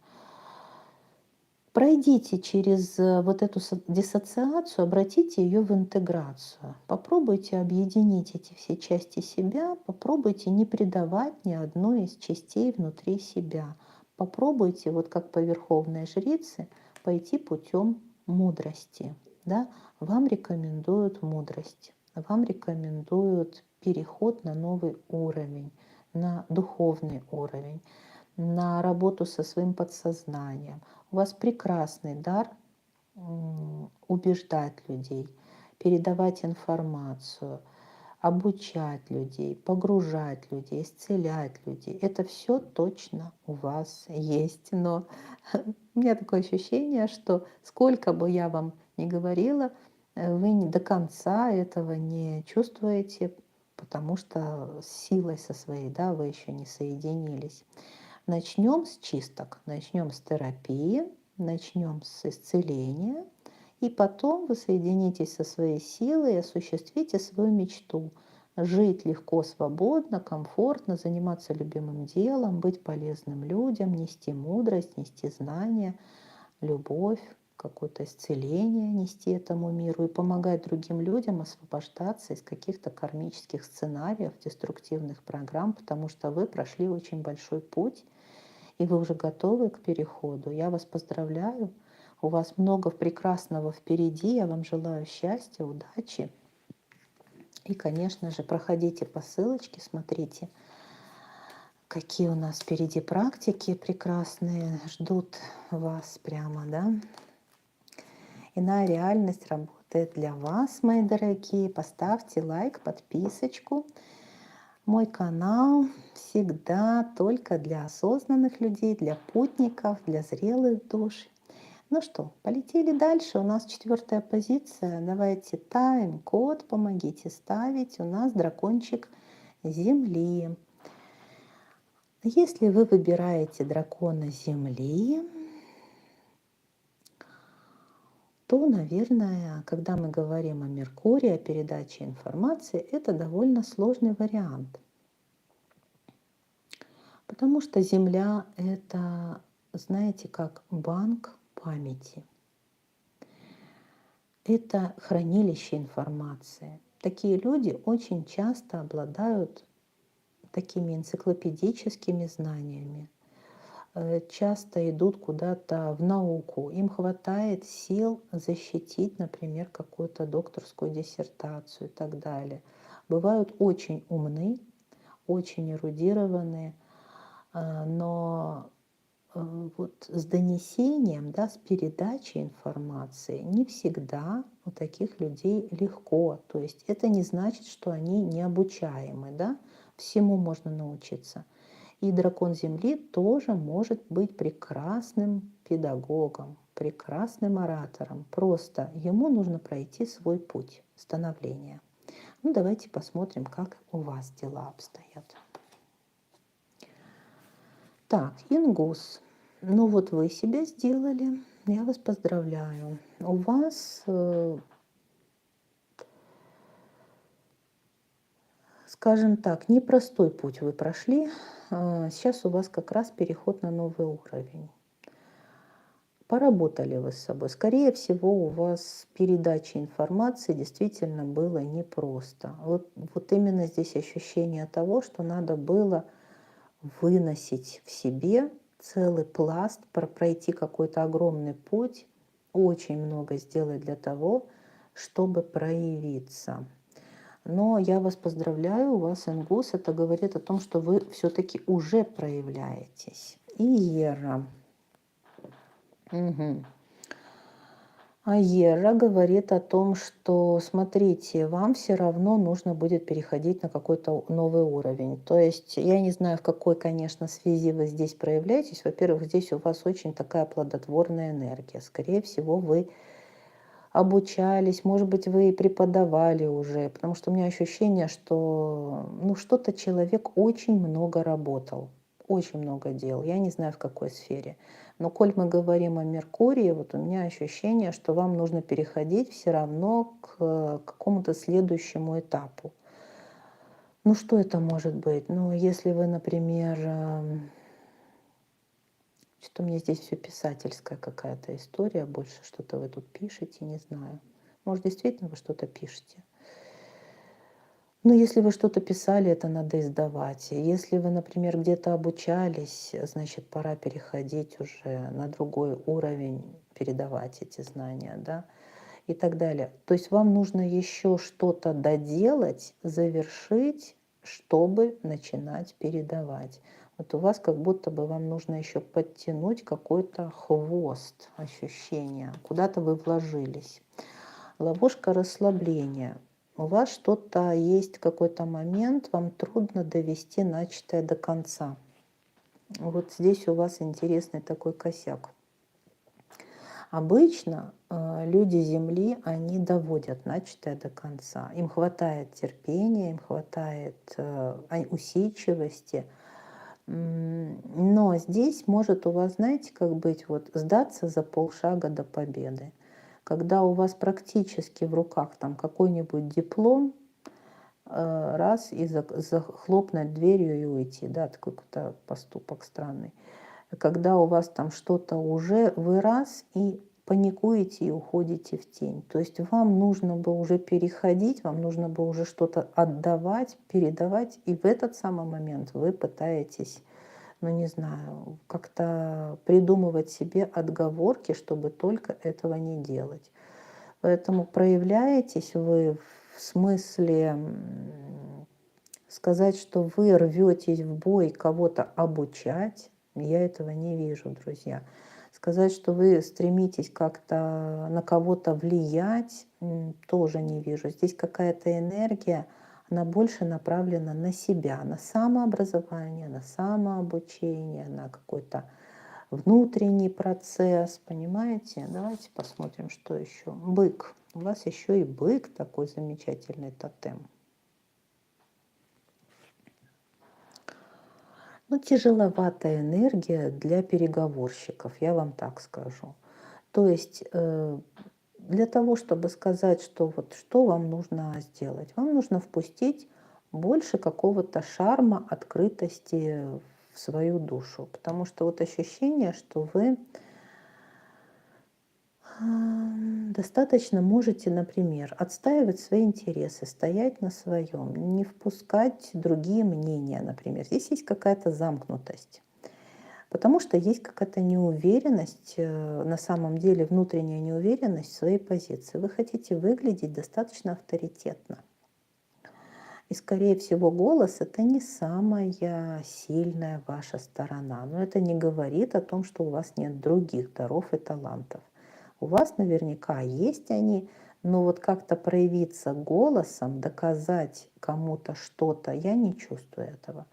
Пройдите через вот эту диссоциацию, обратите ее в интеграцию. Попробуйте объединить эти все части себя, попробуйте не предавать ни одной из частей внутри себя. Попробуйте, вот как по верховной жрице, пойти путем мудрости. Да? Вам рекомендуют мудрость, вам рекомендуют переход на новый уровень, на духовный уровень, на работу со своим подсознанием. У вас прекрасный дар убеждать людей, передавать информацию, обучать людей, погружать людей, исцелять людей. Это все точно у вас есть. Но у меня такое ощущение, что сколько бы я вам ни говорила, Вы не до конца этого не чувствуете, потому что с силой со своей, да, вы еще не соединились. Начнем с чисток, начнем с терапии, начнем с исцеления, и потом вы соединитесь со своей силой и осуществите свою мечту. Жить легко, свободно, комфортно, заниматься любимым делом, быть полезным людям, нести мудрость, нести знания, любовь, какое-то исцеление нести этому миру и помогать другим людям освобождаться из каких-то кармических сценариев, деструктивных программ, потому что вы прошли очень большой путь, и вы уже готовы к переходу. Я вас поздравляю. У вас много прекрасного впереди. Я вам желаю счастья, удачи. И, конечно же, проходите по ссылочке, смотрите, какие у нас впереди практики прекрасные ждут вас прямо, да. Иная реальность работает для вас, мои дорогие. Поставьте лайк, подписочку. Мой канал всегда только для осознанных людей, для путников, для зрелых душ. Ну что, полетели дальше. У нас 4-я позиция. Давайте тайм-код, помогите ставить. У нас дракончик Земли. Если вы выбираете дракона Земли, то, наверное, когда мы говорим о Меркурии, о передаче информации, это довольно сложный вариант. Потому что Земля — это, знаете, как банк памяти. Это хранилище информации. Такие люди очень часто обладают такими энциклопедическими знаниями, часто идут куда-то в науку, им хватает сил защитить, например, какую-то докторскую диссертацию и так далее. Бывают очень умны, очень эрудированные, но вот с донесением, да, с передачей информации не всегда у таких людей легко. То есть это не значит, что они необучаемы, да, всему можно научиться. И дракон Земли тоже может быть прекрасным педагогом, прекрасным оратором. Просто ему нужно пройти свой путь становления. Ну, давайте посмотрим, как у вас дела обстоят. Так, Ингус. Ну вот вы себя сделали. Я вас поздравляю. У вас, скажем так, непростой путь вы прошли. Сейчас у вас как раз переход на новый уровень. Поработали вы с собой. Скорее всего, у вас передача информации действительно было непросто. Вот именно здесь ощущение того, что надо было выносить в себе целый пласт, пройти какой-то огромный путь, очень много сделать для того, чтобы проявиться. Но я вас поздравляю, у вас Ингус, это говорит о том, что вы все-таки уже проявляетесь. И Ера. Угу. А Ера говорит о том, что, смотрите, вам все равно нужно будет переходить на какой-то новый уровень. То есть я не знаю, в какой, конечно, связи вы здесь проявляетесь. Во-первых, здесь у вас очень такая плодотворная энергия. Скорее всего, вы обучались, может быть, вы и преподавали уже, потому что у меня ощущение, что ну, что-то человек очень много работал, очень много дел. Я не знаю, в какой сфере. Но коль мы говорим о Меркурии, вот у меня ощущение, что вам нужно переходить все равно к какому-то следующему этапу. Ну, что это может быть? Ну, если вы, например, что-то у меня здесь все писательская какая-то история, больше что-то вы тут пишете, не знаю. Может, действительно вы что-то пишете. Но если вы что-то писали, это надо издавать. И если вы, например, где-то обучались, значит, пора переходить уже на другой уровень, передавать эти знания, да, и так далее. То есть вам нужно еще что-то доделать, завершить, чтобы начинать передавать. Вот у вас как будто бы вам нужно еще подтянуть какой-то хвост ощущения. Куда-то вы вложились. Ловушка расслабления. У вас что-то есть, какой-то момент, вам трудно довести начатое до конца. Вот здесь у вас интересный такой косяк. Обычно люди Земли, они доводят начатое до конца. Им хватает терпения, им хватает усидчивости. Но здесь может у вас, знаете, как быть, вот сдаться за полшага до победы. Когда у вас практически в руках там какой-нибудь диплом, раз и захлопнуть дверью и уйти, да, такой какой-то поступок странный. Когда у вас там что-то уже, вы раз и паникуете и уходите в тень. То есть вам нужно бы уже переходить, вам нужно бы уже что-то отдавать, передавать, и в этот самый момент вы пытаетесь, ну не знаю, как-то придумывать себе отговорки, чтобы только этого не делать. Поэтому проявляетесь вы в смысле сказать, что вы рветесь в бой кого-то обучать, я этого не вижу, друзья. Сказать, что вы стремитесь как-то на кого-то влиять, тоже не вижу. Здесь какая-то энергия, она больше направлена на себя, на самообразование, на самообучение, на какой-то внутренний процесс, понимаете? Давайте посмотрим, что еще. Бык. У вас еще и бык такой замечательный тотем. Ну, тяжеловатая энергия для переговорщиков, я вам так скажу. То есть для того, чтобы сказать, что вот что вам нужно сделать, вам нужно впустить больше какого-то шарма, открытости в свою душу. Потому что вот ощущение, что вы достаточно можете, например, отстаивать свои интересы, стоять на своем, не впускать другие мнения, например. Здесь есть какая-то замкнутость. Потому что есть какая-то неуверенность, на самом деле внутренняя неуверенность в своей позиции. Вы хотите выглядеть достаточно авторитетно. И, скорее всего, голос — это не самая сильная ваша сторона. Но это не говорит о том, что у вас нет других даров и талантов. У вас наверняка есть они, но вот как-то проявиться голосом, доказать кому-то что-то, я не чувствую этого.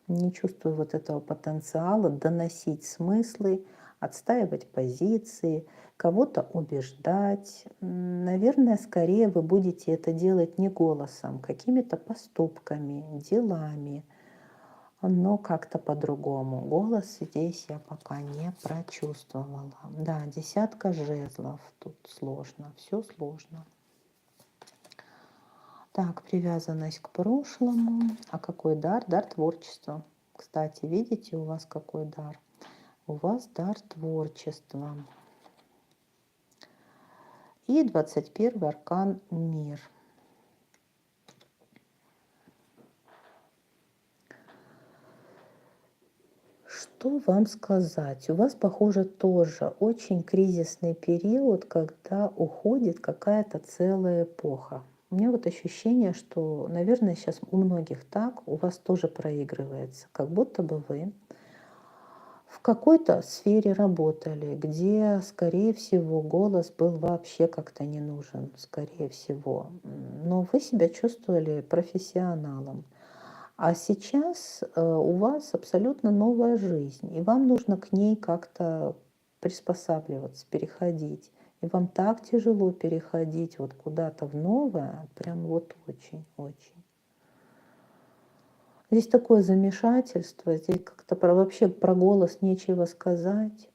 Не чувствую вот этого потенциала доносить смыслы, отстаивать позиции, кого-то убеждать. Наверное, скорее вы будете это делать не голосом, какими-то поступками, делами, но как-то по-другому. Голос здесь я пока не прочувствовала. Да, десятка жезлов, тут сложно, все сложно. Так, привязанность к прошлому. А какой дар? Дар творчества. Кстати, видите, у вас какой дар? У вас дар творчества. И 21-й аркан мир. Что вам сказать? У вас, похоже, тоже очень кризисный период, когда уходит какая-то целая эпоха. У меня вот ощущение, что, наверное, сейчас у многих так, у вас тоже проигрывается, как будто бы вы в какой-то сфере работали, где, скорее всего, голос был вообще как-то не нужен, скорее всего. Но вы себя чувствовали профессионалом. А сейчас у вас абсолютно новая жизнь, и вам нужно к ней как-то приспосабливаться, переходить. И вам так тяжело переходить вот куда-то в новое, прям вот очень-очень. Здесь такое замешательство, здесь как-то вообще про голос нечего сказать.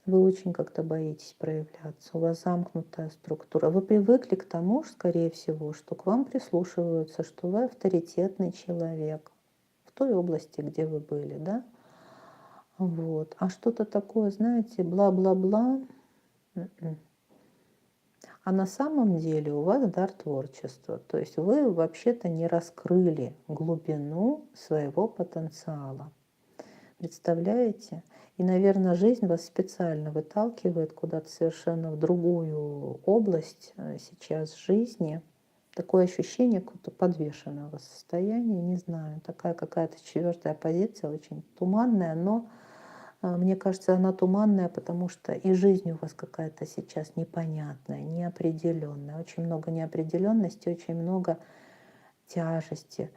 Вы очень как-то боитесь проявляться, у вас замкнутая структура. Вы привыкли к тому, скорее всего, что к вам прислушиваются, что вы авторитетный человек в той области, где вы были, да? Вот. А что-то такое, знаете, бла-бла-бла. А на самом деле у вас дар творчества. То есть вы вообще-то не раскрыли глубину своего потенциала. Представляете? И, наверное, жизнь вас специально выталкивает куда-то совершенно в другую область сейчас жизни. Такое ощущение какого-то подвешенного состояния, не знаю, такая какая-то четвертая позиция, очень туманная, но мне кажется, она туманная, потому что и жизнь у вас какая-то сейчас непонятная, неопределенная. Очень много неопределенности, очень много тяжести.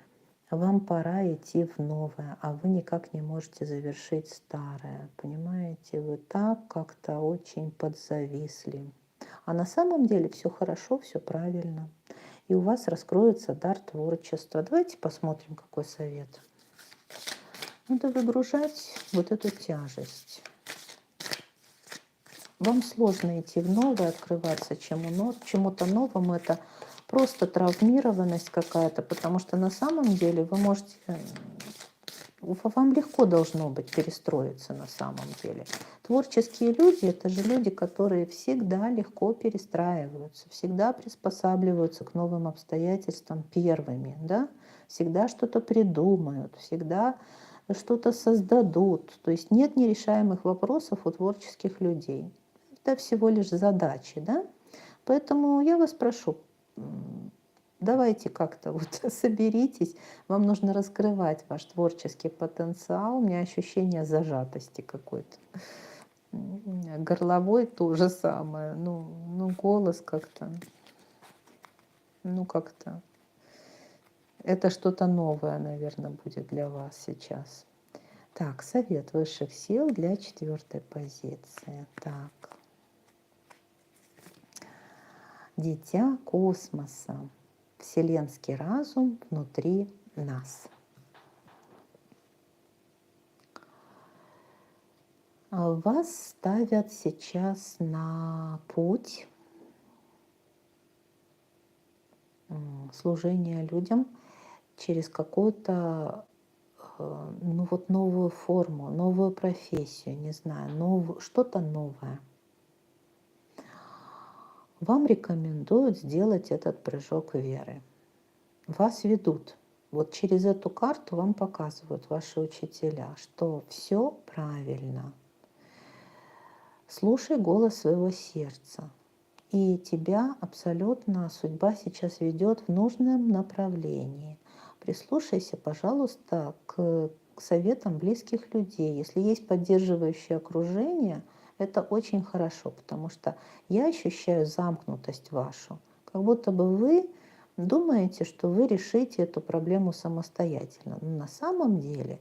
Вам пора идти в новое, а вы никак не можете завершить старое. Понимаете, вы так как-то очень подзависли. А на самом деле все хорошо, все правильно. И у вас раскроется дар творчества. Давайте посмотрим, какой совет. Надо выгружать вот эту тяжесть. Вам сложно идти в новое, открываться чему-то новому. Это просто травмированность какая-то, потому что на самом деле вы можете... Вам легко должно быть перестроиться на самом деле. Творческие люди – это же люди, которые всегда легко перестраиваются, всегда приспосабливаются к новым обстоятельствам первыми, да? Всегда что-то придумают, всегда что-то создадут. То есть нет нерешаемых вопросов у творческих людей. Это всего лишь задачи, да? Поэтому я вас прошу, давайте как-то вот соберитесь. Вам нужно раскрывать ваш творческий потенциал. У меня ощущение зажатости какой-то. Горловой то же самое. Ну голос как-то. Ну как-то. Это что-то новое, наверное, будет для вас сейчас. Так, совет высших сил для 4-й позиции. Так. Дитя космоса. Вселенский разум внутри нас. Вас ставят сейчас на путь служения людям через какую-то новую форму, новую профессию, не знаю, что-то новое. Вам рекомендуют сделать этот прыжок веры. Вас ведут. Вот через эту карту вам показывают ваши учителя, что все правильно. Слушай голос своего сердца. И тебя абсолютно судьба сейчас ведет в нужном направлении. Прислушайся, пожалуйста, к советам близких людей. Если есть поддерживающее окружение, это очень хорошо, потому что я ощущаю замкнутость вашу. Как будто бы вы думаете, что вы решите эту проблему самостоятельно. Но на самом деле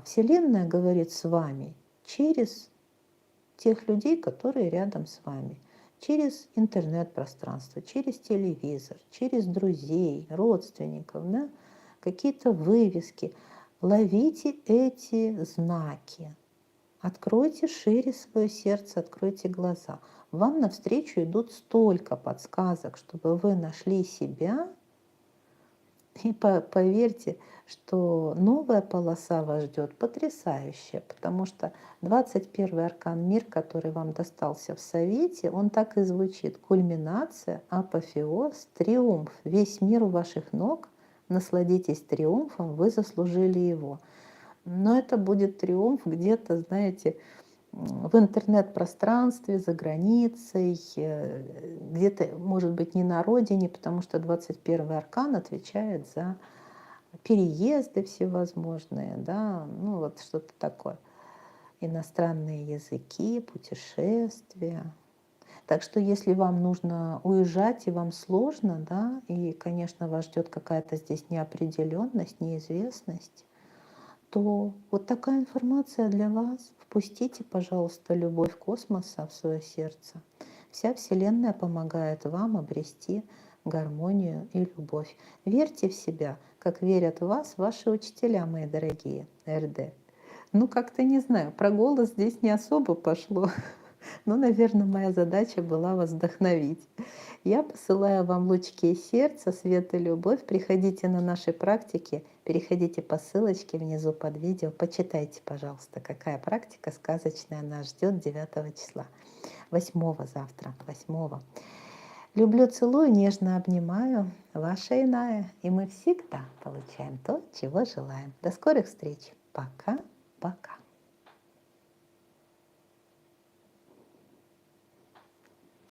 Вселенная говорит с вами через тех людей, которые рядом с вами. Через интернет-пространство, через телевизор, через друзей, родственников, да? Какие-то вывески. Ловите эти знаки. Откройте шире свое сердце, откройте глаза. Вам навстречу идут столько подсказок, чтобы вы нашли себя. И поверьте, что новая полоса вас ждет потрясающая, потому что 21-й аркан мир, который вам достался в совете, он так и звучит. Кульминация, апофеоз, триумф. Весь мир у ваших ног. Насладитесь триумфом, вы заслужили его. Но это будет триумф где-то, знаете, в интернет-пространстве, за границей, где-то, может быть, не на родине, потому что 21-й аркан отвечает за переезды всевозможные, да, ну вот что-то такое. Иностранные языки, путешествия. Так что если вам нужно уезжать и вам сложно, да, и, конечно, вас ждет какая-то здесь неопределенность, неизвестность, то вот такая информация для вас. Впустите, пожалуйста, любовь космоса в свое сердце. Вся Вселенная помогает вам обрести гармонию и любовь. Верьте в себя, как верят в вас ваши учителя, мои дорогие РД. Ну, как-то не знаю, про голос здесь не особо пошло. Но, наверное, моя задача была вас вдохновить. Я посылаю вам лучики сердца, свет и любовь. Приходите на наши практики, переходите по ссылочке внизу под видео. Почитайте, пожалуйста, какая практика сказочная нас ждет 9 числа. 8 завтра, 8. Люблю, целую, нежно обнимаю. Ваша Иная. И мы всегда получаем то, чего желаем. До скорых встреч. Пока-пока.